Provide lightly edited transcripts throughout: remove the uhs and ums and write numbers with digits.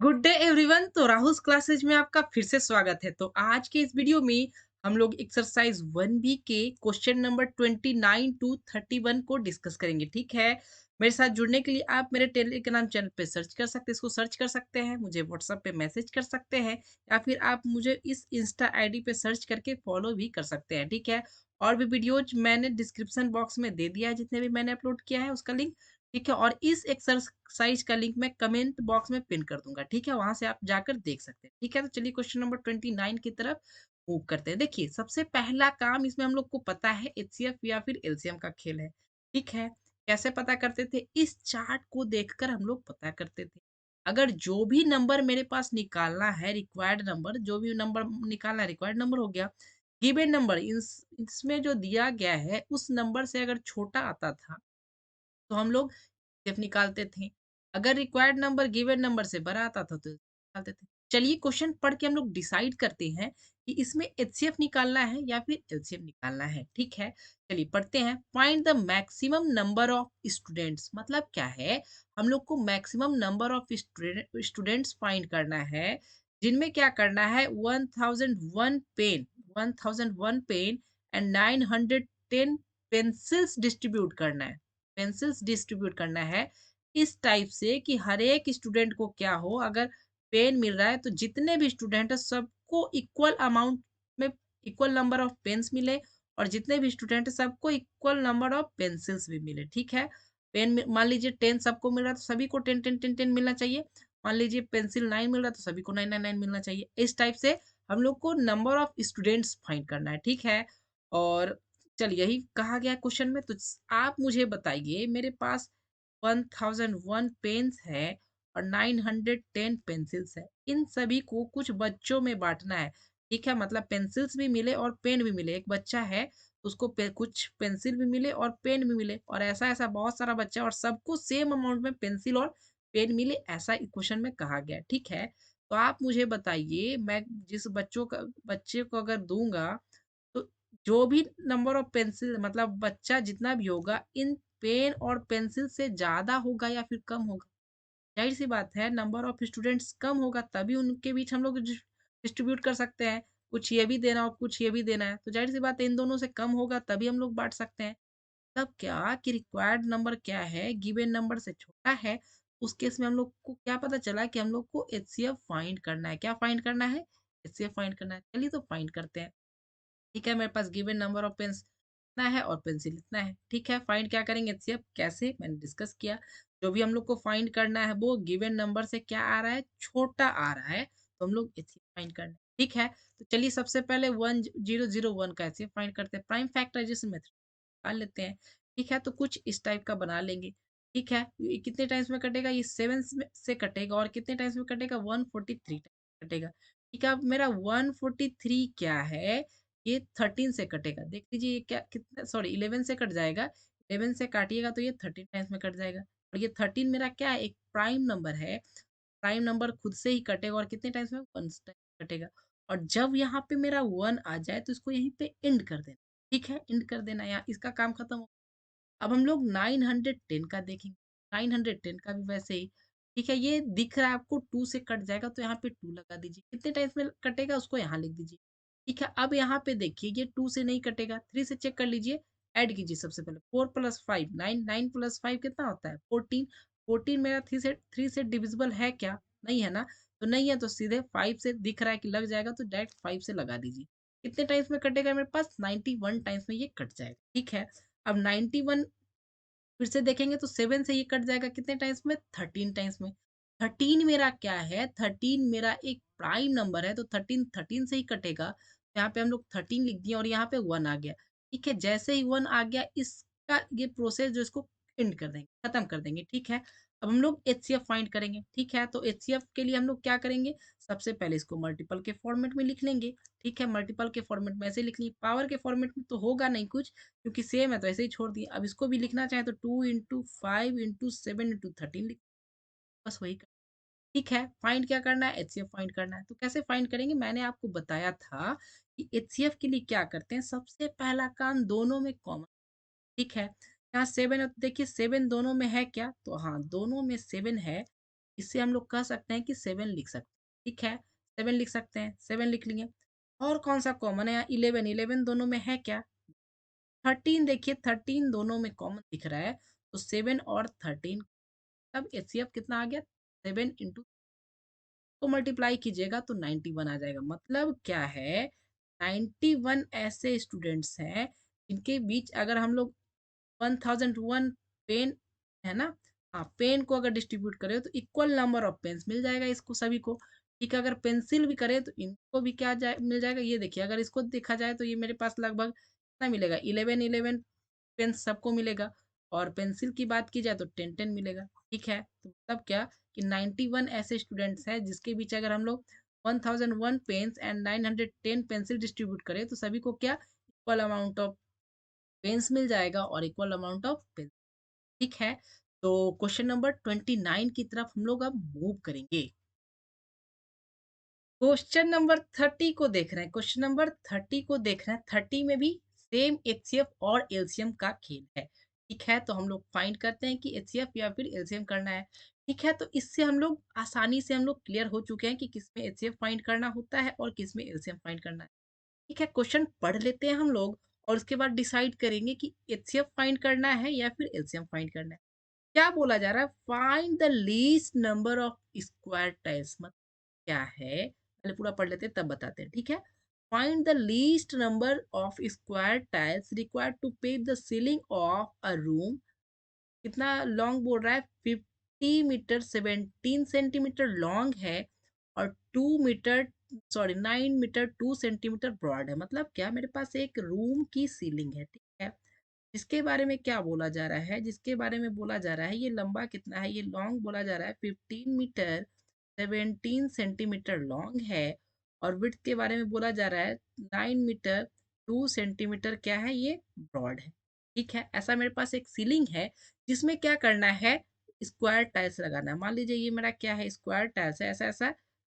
Good day everyone. तो Rahul's classes में आपका फिर से स्वागत है। तो आज के इस वीडियो में हम लोग एक्सरसाइज 1 बी के क्वेश्चन नंबर 29 टू 31 को डिस्कस करेंगे। ठीक है, मेरे साथ जुड़ने के लिए आप मेरे टेलीग्राम चैनल पे सर्च कर सकते हैं, इसको सर्च कर सकते हैं, मुझे व्हाट्सएप पे मैसेज कर सकते हैं, या फिर आप मुझे इस इंस्टा आईडी पे सर्च करके फॉलो भी कर सकते हैं। ठीक है, और भी वीडियोज मैंने डिस्क्रिप्शन बॉक्स में दे दिया है, जितने भी मैंने अपलोड किया है उसका लिंक। ठीक है, और इस एक्सरसाइज का लिंक मैं कमेंट बॉक्स में पिन कर दूंगा। ठीक है, वहां से आप जाकर देख सकते हैं। ठीक है, तो चलिए क्वेश्चन नंबर 29 की तरफ मूव करते हैं। देखिए, सबसे पहला काम इसमें हम लोग को पता है एचसीएफ या फिर एलसीएम का खेल है। ठीक है, कैसे पता करते थे? इस चार्ट को देखकर हम लोग पता करते थे। अगर जो भी नंबर मेरे पास निकालना है, रिक्वायर्ड नंबर, जो भी नंबर निकालना है रिक्वायर्ड नंबर हो गया, गिवन नंबर इसमें जो दिया गया है उस नंबर से अगर छोटा आता था तो हम लोग एचसीएफ निकालते थे। अगर रिक्वायर्ड नंबर गिवन नंबर से बड़ा आता था तो निकालते थे। चलिए क्वेश्चन पढ़ के हम लोग डिसाइड करते हैं कि इसमें एचसीएफ निकालना है या फिर एलसीएम निकालना है। ठीक है, चलिए पढ़ते हैं। Find the maximum number of students, मतलब क्या है? हम लोग को maximum number of students find करना है, जिनमें क्या करना है, 1001 पेन एंड 910 पेंसिल्स डिस्ट्रीब्यूट करना है। पेंसिल्स डिस्ट्रीब्यूट करना है इस टाइप से कि हर एक स्टूडेंट को क्या हो, अगर पेन मिल रहा है तो जितने भी स्टूडेंट है सबको इक्वल अमाउंट में इक्वल नंबर ऑफ पेन्स मिले, और जितने भी स्टूडेंट है सबको इक्वल नंबर ऑफ पेंसिल्स भी मिले। ठीक है, मान लीजिए 10 सबको मिल रहा है तो सभी को 10 10 10 10 मिलना चाहिए। मान लीजिए पेंसिल 9 मिल रहा है तो सभी को 9 9 9 मिलना चाहिए। इस टाइप से हम लोग को नंबर ऑफ स्टूडेंट्स फाइंड करना है। ठीक है, और चलिए यही कहा गया क्वेश्चन में। तो आप मुझे बताइए, मेरे पास 1001 पेन्स है और 910 पेंसिल्स है। इन सभी को कुछ बच्चों में बांटना है। ठीक है, मतलब पेंसिल्स भी मिले और पेन भी मिले। एक बच्चा है तो उसको कुछ पेंसिल भी मिले और पेन भी मिले, और ऐसा ऐसा बहुत सारा बच्चा और सबको सेम अमाउंट में पेंसिल और पेन मिले, ऐसा क्वेश्चन में कहा गया। ठीक है, तो आप मुझे बताइए, मैं जिस बच्चे को अगर दूंगा तो जो भी नंबर ऑफ पेंसिल, मतलब बच्चा जितना भी होगा, इन पेन और पेंसिल से ज़्यादा होगा या फिर कम होगा? ज़ाहिर-सी बात है, नंबर ऑफ स्टूडेंट्स कम होगा तभी उनके बीच हम लोग डिस्ट्रीब्यूट कर सकते हैं। कुछ ये भी देना और कुछ ये भी देना है, तो ज़ाहिर-सी बात है इन दोनों से कम होगा तभी हम लोग बाँट सकते हैं। तब क्या कि रिक्वायर्ड नंबर क्या है, गिवन नंबर से छोटा है, उस केस में हम लोग को क्या पता चला कि हम लोग को एचसीएफ फाइंड करना है। क्या फाइंड करना है? एचसीएफ फाइंड करना है। चलिए तो फाइंड करते हैं। ठीक है, मेरे पास गिवन नंबर ऑफ पेन्स इतना है और पेंसिल इतना है। ठीक है, फाइंड क्या करेंगे एचसीएफ, कैसे मैंने डिस्कस किया। जो भी हम लोग को फाइंड करना है वो गिवन नंबर से क्या आ रहा है, छोटा आ रहा है, तो हम लोग एचसीएफ फाइंड करना है। ठीक है, तो चलिए सबसे पहले 1001 का एचसीएफ फाइंड करते हैं। प्राइम फैक्टराइजेशन मेथड निकाल लेते हैं। ठीक है, तो कुछ इस टाइप का बना लेंगे। ठीक है, ये कितने टाइम्स में कटेगा, ये 7 से कटेगा, और कितने टाइम्स में कटेगा, 143 टाइम्स कटेगा। ठीक है, अब मेरा 143 क्या है, ये 13 से कटेगा। देख लीजिए ये क्या कितना, सॉरी 11 से कट जाएगा। 11 से काटिएगा तो ये 13 टाइम्स में कट जाएगा। और ये 13 मेरा क्या है, एक प्राइम नंबर है। प्राइम नंबर खुद से ही कटेगा और कितने टाइम्स में, 1 टाइम कटेगा। और जब यहाँ पे मेरा 1 आ जाए तो इसको यहीं पे एंड कर देना। ठीक है, एंड कर देना, यहाँ इसका काम खत्म हो। अब हम लोग 910 का देखेंगे। 910 का भी वैसे ही। ठीक है, ये दिख रहा है आपको 2 से कट जाएगा तो यहाँ पे 2 लगा दीजिए। कितने टाइम्स में कटेगा उसको यहाँ लिख दीजिए। ठीक है, अब यहाँ पे देखिए ये 2 से नहीं कटेगा, 3 से चेक कर लीजिए। ऐड कीजिए सबसे पहले, 4 प्लस 5 9, 9 प्लस 5 कितना होता है, 14। 14 मेरा 3 से डिविजिबल है क्या? नहीं है ना? तो नहीं है तो सीधे 5 से दिख रहा है कि लग जाएगा तो डायरेक्ट 5 से लगा दीजिए। कितने टाइम्स में कटेगा मेरे पास, 91 टाइम्स में ये कट जाएगा। ठीक है, अब 91 फिर से देखेंगे तो 7 से ये कट जाएगा कितने टाइम्स में, 13 टाइम्स में। 13 मेरा क्या है, 13 मेरा एक प्राइम नंबर है, तो 13 13 से ही कटेगा। यहाँ पे हम लोग 13 लिख दिए और यहाँ पे 1 आ गया। ठीक है, जैसे ही 1 आ गया इसका ये प्रोसेस जो इसको एंड कर देंगे, खत्म कर देंगे। ठीक है, अब हम लोग एचसीएफ फाइंड करेंगे। ठीक है, तो एचसीएफ के लिए हम लोग क्या करेंगे, सबसे पहले इसको मल्टीपल के फॉर्मेट में लिख लेंगे। ठीक है, मल्टीपल के फॉर्मेट में ऐसे लिख ली, पावर के फॉर्मेट में तो होगा नहीं कुछ, क्योंकि सेम है तो ऐसे ही छोड़ दिए। अब इसको भी लिखना चाहे तो 2 × 5 × 7 × 13 लिख, बस वही कर। ठीक है, फाइंड क्या करना है, एचसीएफ फाइंड करना है। तो कैसे फाइंड करेंगे, मैंने आपको बताया था कि एचसीएफ के लिए क्या करते हैं, सबसे पहला काम दोनों में कॉमन। ठीक है, यहाँ 7 है तो देखिए 7 दोनों में है क्या, तो हाँ दोनों में 7 है। इससे हम लोग कह सकते हैं कि 7 लिख सकते हैं, ठीक है? 7 लिख सकते हैं, 7 लिख लिए। और कौन-सा कॉमन है यहाँ 11, 11 दोनों में है क्या? 13 देखिए 13 दोनों में कॉमन दिख रहा है, तो 7 और 13 तब एचसीएफ कितना आ गया? 7 इंटू को मल्टीप्लाई कीजिएगा तो 91 आ जाएगा। मतलब क्या है, 91 ऐसे स्टूडेंट्स हैं जिनके बीच अगर हम लोग 1001 पेन है ना, हाँ पेन को अगर डिस्ट्रीब्यूट करें तो इक्वल नंबर ऑफ पेन्स मिल जाएगा इसको सभी को। ठीक है, अगर पेंसिल भी करें तो इनको भी क्या मिल जाएगा, ये देखिए अगर इसको देखा जाए तो ये मेरे पास लगभग कितना मिलेगा, 11 पेन सबको मिलेगा। और पेंसिल की बात की जाए तो 10 मिलेगा। ठीक है, तो मतलब क्या कि 91 ऐसे स्टूडेंट्स हैं जिसके बीच अगर हम लोग 1001 पेन्स एंड 910 पेंसिल डिस्ट्रीब्यूट करें तो सभी को क्या इक्वल अमाउंट ऑफ पेन्स मिल जाएगा और इक्वल अमाउंट ऑफ पेन। ठीक है, तो क्वेश्चन नंबर 29 की तरफ हम लोग अब मूव करेंगे। क्वेश्चन नंबर 30 को देख रहे हैं, क्वेश्चन नंबर 30 को देख रहे हैं। 30 में भी सेम एचसीएफ और एलसीएम का खेल है। ठीक है, तो हम लोग फाइंड करते हैं कि एचसीएफ या फिर एलसीएम करना है। ठीक है, तो इससे हम लोग आसानी से हम लोग क्लियर हो चुके हैं कि किसमें एचसीएफ फाइंड करना होता है और किसमें एलसीएम फाइंड करना है। ठीक है, क्वेश्चन पढ़ लेते हैं हम लोग और उसके बाद डिसाइड करेंगे कि एचसीएफ फाइंड करना है या फिर एलसीएम फाइंड करना है। क्या बोला जा रहा है, find the least number of square tiles. मतलब क्या है, पहले पूरा पढ़ लेते हैं तब बताते हैं। ठीक है, find the least number of square tiles required to pave the ceiling of a room. कितना लॉन्ग बोल रहा है, 50 मीटर 17 सेंटीमीटर लॉन्ग है और 2 metre, sorry 9 metre 2 centimetre broad है। मतलब क्या, मेरे पास एक रूम की सीलिंग है। ठीक है, जिसके बारे में क्या बोला जा रहा है, जिसके बारे में बोला जा रहा है, ये लंबा कितना है, ये लॉन्ग बोला जा रहा है 15 मीटर 17 सेंटीमीटर लॉन्ग है। और विड्थ के बारे में बोला जा रहा है 9 मीटर 2 सेंटीमीटर क्या है, ये ब्रॉड है। ठीक है, ऐसा मेरे पास एक सीलिंग है जिसमें क्या करना है, स्क्वायर टाइल्स लगाना है। मान लीजिए ये मेरा क्या है, स्क्वायर टाइल्स है, ऐसा ऐसा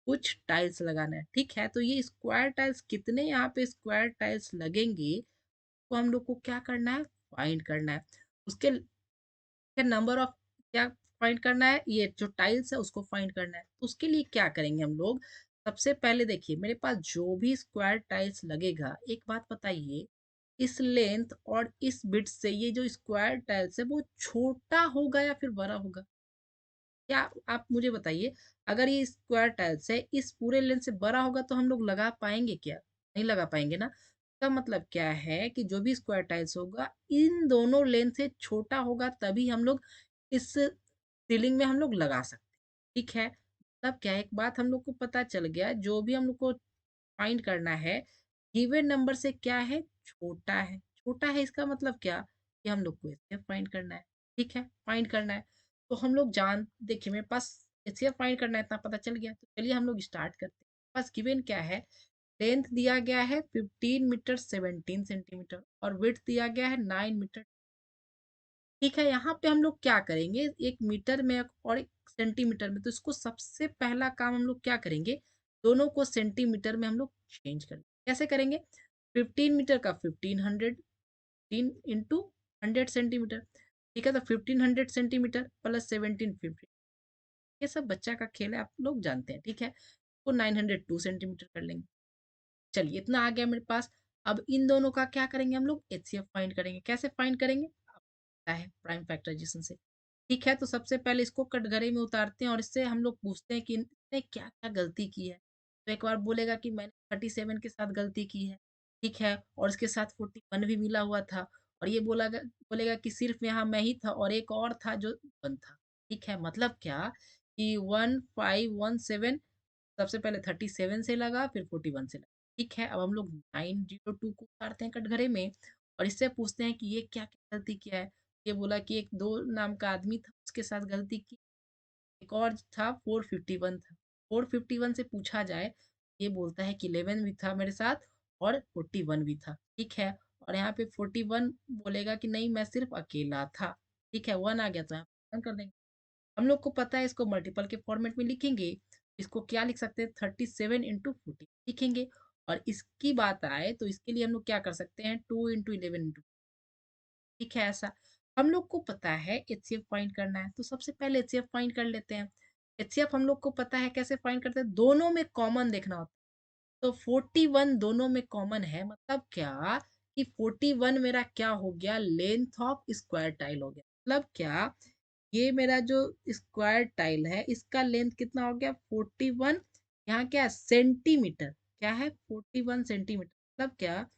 कुछ टाइल्स लगाना है। ठीक है, तो ये स्क्वायर टाइल्स कितने यहाँ पे स्क्वायर टाइल्स लगेंगे तो हम लोग को क्या करना है, फाइंड करना है। उसके नंबर ऑफ क्या फाइंड करना है, ये जो टाइल्स है उसको फाइंड करना है। तो उसके लिए क्या करेंगे हम लोग, सबसे पहले देखिए मेरे पास जो भी स्क्वायर टाइल्स लगेगा, एक बात बताइए, इस लेंथ और इस बिड्थ से ये जो स्क्वायर टाइल्स है वो छोटा होगा या फिर बड़ा होगा? क्या आप मुझे बताइए, अगर ये स्क्वायर टाइल्स है इस पूरे लेंथ से बड़ा होगा तो हम लोग लगा पाएंगे क्या? नहीं लगा पाएंगे ना। इसका मतलब क्या है कि जो भी स्क्वायर टाइल्स होगा इन दोनों लेंथ से छोटा होगा तभी हम लोग इस सीलिंग में हम लोग लगा सकते हैं। ठीक है, तब क्या एक बात हम लोग को पता चल गया, जो भी हम लोग को फाइंड करना है गिवन नंबर से क्या है, छोटा है। छोटा है इसका मतलब क्या, कि हम लोग को एचसीएफ फाइंड करना है। ठीक है, फाइंड करना है। तो हम लोग जान देखिए मेरे पास एचसीएफ फाइंड करना है, इतना पता चल गया। तो चलिए हम लोग स्टार्ट करते हैं। बस गिवन क्या है, लेंथ दिया गया है 15 मीटर 17 सेंटीमीटर और विड्थ दिया गया है 9 मीटर। ठीक है, यहाँ पे हम लोग क्या करेंगे, एक मीटर में और एक सेंटीमीटर में, तो इसको सबसे पहला काम हम लोग क्या करेंगे, दोनों को सेंटीमीटर में हम लोग चेंज करेंगे। कैसे करेंगे, 15 मीटर का 1500 तीन इंटू 100 सेंटीमीटर। ठीक है, तो 1500 सेंटीमीटर प्लस 1750, ये सब बच्चा का खेल है, आप लोग जानते हैं। ठीक है, तो 902 सेंटीमीटर कर लेंगे। चलिए इतना आ गया मेरे पास। अब इन दोनों का क्या करेंगे, हम लोग एचसीएफ फाइंड करेंगे। कैसे फाइंड करेंगे, पता है प्राइम फैक्टराइजेशन से। ठीक है, तो सबसे पहले इसको कटघरे में उतारते हैं और इससे हम लोग पूछते हैं कि इसने क्या क्या गलती की है। तो एक बार बोलेगा कि मैंने 37 के साथ गलती की है। ठीक है, और इसके साथ 41 भी मिला हुआ था। और ये बोलेगा कि सिर्फ यहाँ मैं ही था और एक और था जो 1 था। ठीक है, मतलब क्या कि 1517, सबसे पहले 37 से लगा फिर 41 से लगा। ठीक है, अब हम लोग 902 को उतारते हैं कटघरे में और इससे पूछते हैं कि ये क्या क्या गलती किया है। ये बोला कि एक 2 नाम का आदमी था उसके साथ गलती की, एक और था 451 था। 451 से पूछा जाए, ये बोलता है कि 11 भी था मेरे साथ और 41 भी था। ठीक है, और यहाँ पे 41 बोलेगा कि नहीं मैं सिर्फ अकेला था। ठीक है, 1 आ गया तो यहाँ पे 1 कर देंगे। हम लोग को पता है इसको मल्टीपल के फॉर्मेट में लिखेंगे। इसको क्या लिख सकते हैं, 37 इंटू 40 लिखेंगे। और इसकी बात आए तो इसके लिए हम लोग क्या कर सकते हैं, 2 इंटू 11 इंटू। ठीक है, ऐसा हम लोग को पता है एचसीएफ फाइंड करना है, तो सबसे पहले एचसीएफ फाइंड कर लेते हैं। एचसीएफ हम लोग को पता है कैसे फाइंड करते हैं, दोनों में कॉमन देखना होता है। तो 41 दोनों में कॉमन है, मतलब क्या कि 41 मेरा क्या हो गया, लेंथ ऑफ स्क्वायर टाइल हो गया। मतलब क्या, ये मेरा जो स्क्वायर टाइल है इसका लेंथ कितना हो गया 41, यहाँ क्या है सेंटीमीटर, क्या है 41 सेंटीमीटर। मतलब क्या,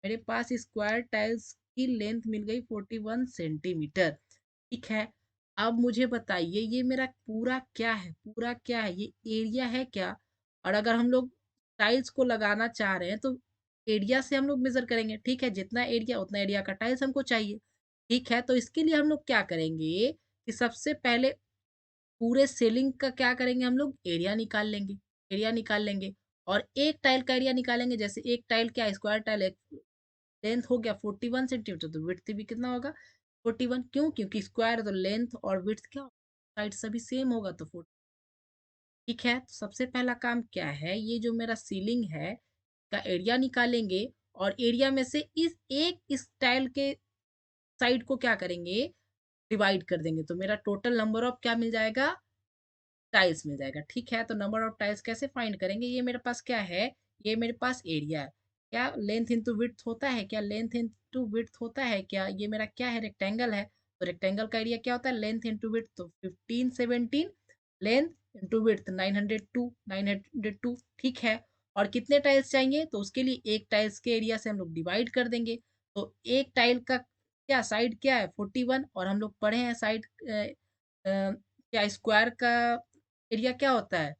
मेरे पास स्क्वायर टाइल्स की लेंथ मिल गई 41 सेंटीमीटर। ठीक है, अब मुझे बताइए ये मेरा पूरा क्या है, पूरा क्या है, ये एरिया है क्या। और अगर हम लोग टाइल्स को लगाना चाह रहे हैं तो एरिया से हम लोग मेजर करेंगे। ठीक है, जितना एरिया उतना एरिया का टाइल्स हमको चाहिए। ठीक है, तो इसके लिए हम लोग क्या करेंगे कि सबसे पहले पूरे सेलिंग का क्या करेंगे, हम लोग एरिया निकाल लेंगे। एरिया निकाल लेंगे और एक टाइल का एरिया निकालेंगे। जैसे एक टाइल क्या, स्क्वायर टाइल है, लेंथ हो गया 41 सेंटीमीटर, तो विड्थ भी कितना होगा 41। क्यों, क्योंकि स्क्वायर तो लेंथ और विड्थ क्या साइड सभी सेम होगा तो 40। ठीक है, तो सबसे पहला काम क्या है, ये जो मेरा सीलिंग है का एरिया निकालेंगे और एरिया में से इस एक इस टाइल के साइड को क्या करेंगे, डिवाइड कर देंगे, तो मेरा टोटल नंबर ऑफ क्या मिल जाएगा, टाइल्स मिल जाएगा। ठीक है, तो नंबर ऑफ टाइल्स कैसे फाइंड करेंगे, ये मेरे पास क्या है, ये मेरे पास एरिया है। क्या लेंथ इंटू विड्थ होता है, क्या लेंथ इंटू विड्थ होता है क्या, ये मेरा क्या है, रेक्टेंगल है। तो रेक्टेंगल का एरिया क्या होता है, लेंथ इंटू विड्थ, तो 15 17 लेंथ इंटू विड्थ 902 902। ठीक है, और कितने टाइल्स चाहिए, तो उसके लिए एक टाइल्स के एरिया से हम लोग डिवाइड कर देंगे। तो एक टाइल का क्या साइड क्या है 41, और हम लोग पढ़े हैं साइड क्या स्क्वायर का एरिया क्या होता है,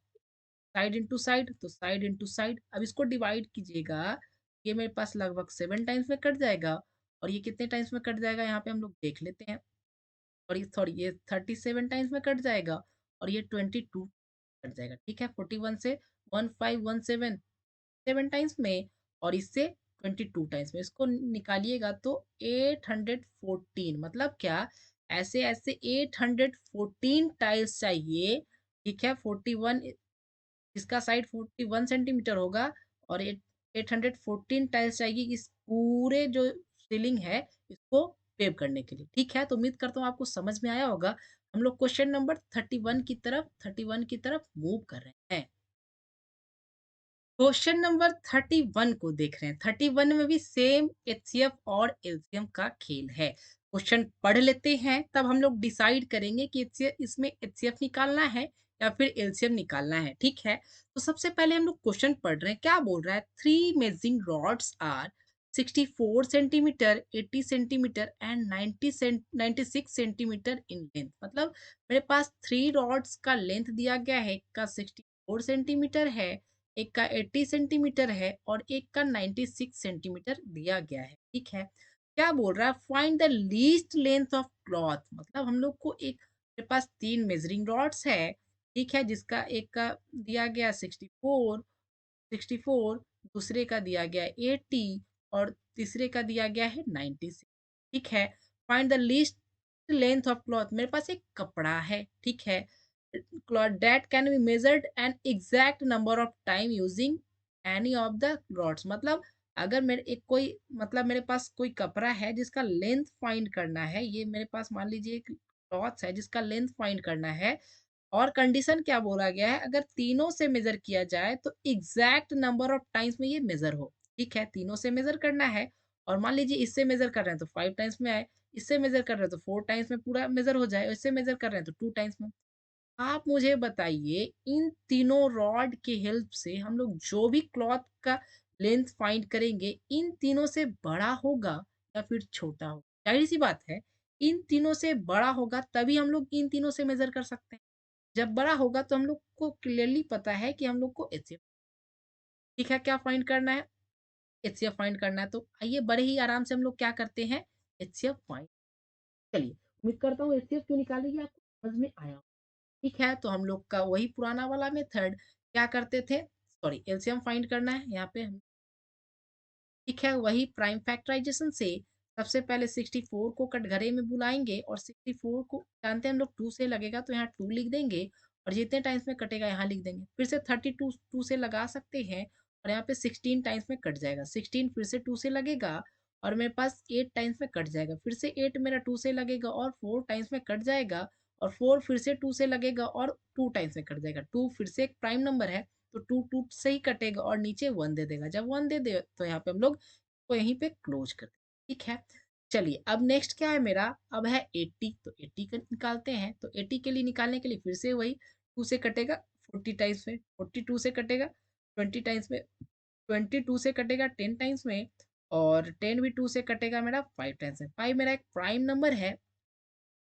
साइड इंटू साइड, तो साइड इंटू साइड। अब इसको डिवाइड कीजिएगा, ये मेरे पास लगभग 7 टाइम्स में कट जाएगा। और ये कितने टाइम्स में कट जाएगा, यहाँ पे हम लोग देख लेते हैं। और ये सॉरी, ये 37 टाइम्स में कट जाएगा और ये 22 कट जाएगा। ठीक है, 41 से 1517 7 टाइम्स में, और इससे 22 टाइम्स में इसको निकालिएगा तो 814, मतलब क्या, ऐसे ऐसे 814 टाइल्स चाहिए। ठीक है, 41 इसका साइड 41 सेंटीमीटर होगा और 814 टाइल्स चाहिए इस पूरे जो सीलिंग है इसको पेव करने के लिए। ठीक है, तो उम्मीद करता हूँ आपको समझ में आया होगा। हम लोग क्वेश्चन नंबर 31 की तरफ मूव कर रहे हैं। क्वेश्चन नंबर 31 को देख रहे हैं। 31 में भी सेम एचसीएफ और एलसीएम का खेल है। क्वेश्चन पढ़ लेते हैं, तब हम लोग डिसाइड करेंगे कि इसमें एचसीएफ निकालना है या फिर एलसीएम निकालना है। ठीक है, तो सबसे पहले हम लोग क्वेश्चन पढ़ रहे हैं, क्या बोल रहा है, 3 measuring rods are 64 centimetre 80 centimetre and 96 centimetre in length. मतलब मेरे पास 3 रॉड्स का लेंथ दिया गया है, एक का 64 सेंटीमीटर है, एक का 80 सेंटीमीटर है और एक का 96 सेंटीमीटर दिया गया है। ठीक है, क्या बोल रहा है, find the least length of cloth. मतलब हम लोग को एक, मेरे पास 3 मेजरिंग रॉड्स है। ठीक है, जिसका एक का दिया गया 64 दूसरे का दिया गया है 80 और तीसरे का दिया गया है 96। ठीक है, find the least length of cloth, मेरे पास एक कपड़ा है। ठीक है, cloth that can be measured an exact number of time using any of the rods. मतलब अगर मेरे एक कोई, मतलब मेरे पास कोई कपड़ा है जिसका लेंथ फाइंड करना है, ये मेरे पास मान लीजिए एक क्लॉथ है जिसका लेंथ फाइंड करना है, और कंडीशन क्या बोला गया है, अगर तीनों से मेजर किया जाए तो एग्जैक्ट नंबर ऑफ टाइम्स में ये मेजर हो। ठीक है, तीनों से मेजर करना है, और मान लीजिए इससे मेजर कर रहे हैं तो 5 टाइम्स में आए, इससे मेजर कर रहे हैं तो 4 टाइम्स में पूरा मेजर हो जाए, और इससे मेजर कर रहे हैं तो 2 टाइम्स में। आप मुझे बताइए इन तीनों रॉड की हेल्प से हम लोग जो भी क्लॉथ का लेंथ फाइंड करेंगे, इन तीनों से बड़ा होगा या फिर छोटा होगा। जाहिर सी बात है, इन तीनों से बड़ा होगा तभी हम लोग इन तीनों से मेजर कर सकते हैं। जब बड़ा होगा तो हम लोग को क्लियरली पता है कि हम लोग को एचसीएफ, ठीक है, क्या फाइंड करना है, एचसीएफ फाइंड करना है। तो आइए बड़े ही आराम से हम लोग क्या करते हैं, एचसीएफ फाइंड। चलिए, उम्मीद करता हूँ एचसीएफ क्यों निकालेंगे आपको समझ में आया। ठीक है, तो हम लोग का वही पुराना वाला मेथड क्या करते थे, सॉरी एलसीएम फाइंड करना है यहाँ पे हम। ठीक है, वही प्राइम फैक्टराइजेशन से सबसे पहले 64 को कटघरे में बुलाएंगे, और 64 को जानते हैं हम लोग 2 से लगेगा तो यहाँ 2 लिख देंगे, और जितने टाइम्स में कटेगा यहाँ लिख देंगे। फिर से 32 2 से लगा सकते हैं, और यहाँ पे 16 टाइम्स में कट जाएगा, 16 फिर से 2 से लगेगा और मेरे पास 8 टाइम्स में कट जाएगा, फिर से 8 मेरा 2 से लगेगा और 4 टाइम्स में कट जाएगा, और 4 फिर से 2 से लगेगा और 2 टाइम्स में कट जाएगा। 2 फिर से एक प्राइम नंबर है, तो 2 2 से ही कटेगा और नीचे 1 दे देगा। जब 1 दे दे तो यहाँ पे हम लोग को यहीं पे क्लोज कर दें, ठीक है। चलिए अब नेक्स्ट क्या है मेरा, अब है 80, तो 80 का निकालते हैं। तो 80 के लिए निकालने के लिए फिर से वही 2 से कटेगा 40 टाइम्स में, 42 से कटेगा 20 टाइम्स में, 22 से कटेगा 10 टाइम्स में, और 10 भी 2 से कटेगा मेरा 5 टाइम्स में। 5 मेरा एक प्राइम नंबर है,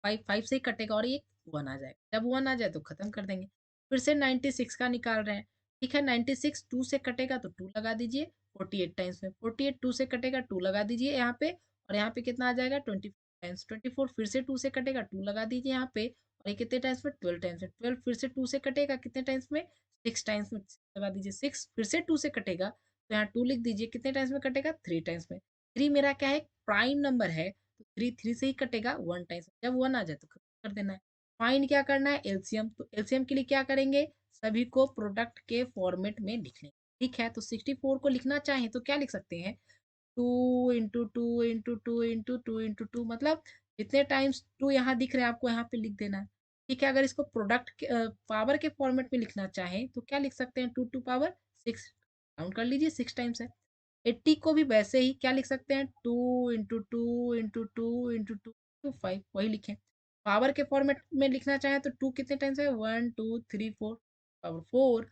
5 5 से ही कटेगा और ये 1 आ जाएगा। जब 1 आ जाए तो खत्म कर देंगे। फिर से 96 का निकाल रहे हैं, ठीक है। 96 2 से कटेगा तो 2 लगा दीजिए 48 टाइम्स में, 48 2 से कटेगा 2 लगा दीजिए यहाँ पे, और यहाँ पे कितना आ जाएगा 24 टाइम्स, 24 फिर से 2 से कटेगा 2 लगा दीजिए यहाँ पे, और ये कितने टाइम्स में 12 टाइम्स में, 12 फिर से 2 से कटेगा कितने टाइम्स में 6 टाइम्स में, लगा दीजिए 6 फिर से 2 से कटेगा तो यहाँ 2 लिख दीजिए, कितने टाइम्स में कटेगा 3 टाइम्स में। 3 मेरा क्या है प्राइम नंबर है, तो 3 3 से ही कटेगा 1 टाइम्स, जब 1 आ जाए तो खत्म कर देना है। फाइंड क्या करना है एलसीएम, तो एलसीएम के लिए क्या करेंगे, सभी को प्रोडक्ट के फॉर्मेट में लिख लेंगे, ठीक है। तो 64 को लिखना चाहें तो क्या लिख सकते हैं, 2 × 2 × 2 × 2 × 2 मतलब जितने टाइम्स 2 यहाँ दिख रहे हैं आपको यहाँ पे लिख देना है, ठीक है। अगर इसको प्रोडक्ट के पावर के फॉर्मेट में लिखना चाहें तो क्या लिख सकते हैं, 2 टू पावर 6, काउंट कर लीजिए 6 टाइम्स है। 80 को भी वैसे ही क्या लिख सकते हैं, 2 × 2 × 2 × 2 × 5, वही लिखें। पावर के फॉर्मेट में लिखना चाहें तो 2 कितने टाइम्स है, 1 2 3 4 पावर 4,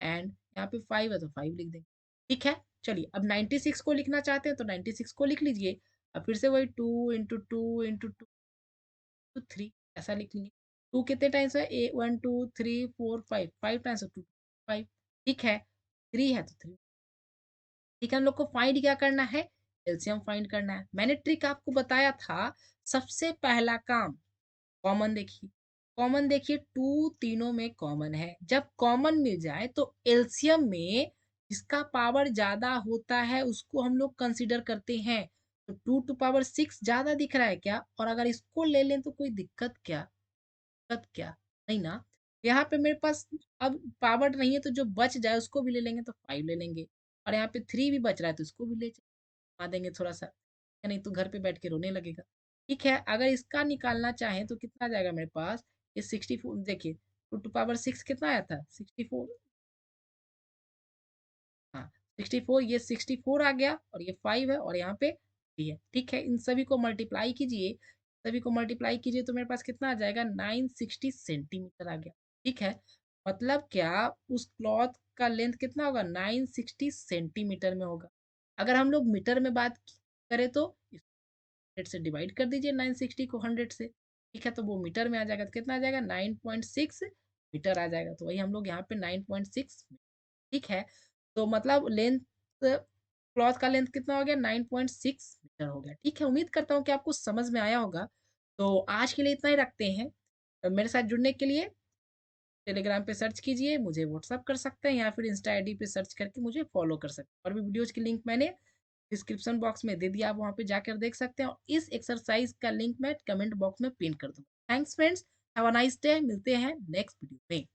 एंड यहाँ पे 5 है तो 5 लिख देंगे, ठीक है। चलिए अब 96 को लिखना चाहते हैं तो 96 को लिख लीजिए। अब फिर से वही 2 × 2 × 2 × 3 ऐसा लिख लेंगे। 2 कितने टाइम्स है, 1 2 3 4 5, 5 टाइम्स है 2 5, ठीक है। 3 है तो 3, ठीक है। हम लोग को फाइंड क्या करना है, एलसीएम फाइंड करना है। मैंने ट्रिक आपको बताया था, सबसे पहला काम कॉमन देखिए, कॉमन देखिए 2 तीनों में कॉमन है, जब कॉमन मिल जाए तो एलसीएम में जिसका पावर ज्यादा होता है उसको हम लोग कंसीडर करते हैं। तो 2 टू पावर 6 ज्यादा दिख रहा है क्या, और अगर इसको ले लें तो कोई दिक्कत क्या, दिक्कत क्या, नहीं ना। यहाँ पे मेरे पास अब पावर नहीं है तो जो बच जाए उसको भी ले लेंगे, तो 5 ले लेंगे, और यहाँ पे 3 भी बच रहा है तो इसको भी ले आ देंगे थोड़ा सा, या नहीं तो घर पे बैठ के रोने लगेगा, ठीक है। अगर इसका निकालना चाहें तो कितना आ जाएगा मेरे पास, ये 64 देखिए, 2 टू पावर 6 कितना आया था 64, हाँ 64, ये 64 आ गया, और ये 5 है, और यहाँ पे 3 है, ठीक है। इन सभी को मल्टीप्लाई कीजिए, सभी को मल्टीप्लाई कीजिए तो मेरे पास कितना आ जाएगा 960 सेंटीमीटर आ गया, ठीक है। मतलब क्या, उस क्लॉथ का लेंथ कितना होगा 960 सेंटीमीटर में होगा। अगर हम लोग मीटर में बात करें तो 100 से डिवाइड कर दीजिए 960 को 100 से, ठीक है। तो वो मीटर में आ जाएगा, तो कितना आ जाएगा 9.6 मीटर आ जाएगा, तो वही हम लोग यहाँ पे 9.6, ठीक है। तो मतलब लेंथ, क्लॉथ का लेंथ कितना हो गया 9.6 मीटर हो गया, ठीक है। उम्मीद करता हूँ कि आपको समझ में आया होगा। तो आज के लिए इतना ही रखते हैं। मेरे साथ जुड़ने के लिए टेलीग्राम पे सर्च कीजिए, मुझे व्हाट्सअप कर सकते हैं, या फिर इंस्टा आईडी पे सर्च करके मुझे फॉलो कर सकते हैं। और भी वीडियोज की लिंक मैंने डिस्क्रिप्शन बॉक्स में दे दिया, आप वहाँ पे जाकर देख सकते हैं, और इस एक्सरसाइज का लिंक मैं कमेंट बॉक्स में पिन कर दूँगा। Thanks friends, have a nice day, मिलते हैं नेक्स्ट वीडियो में।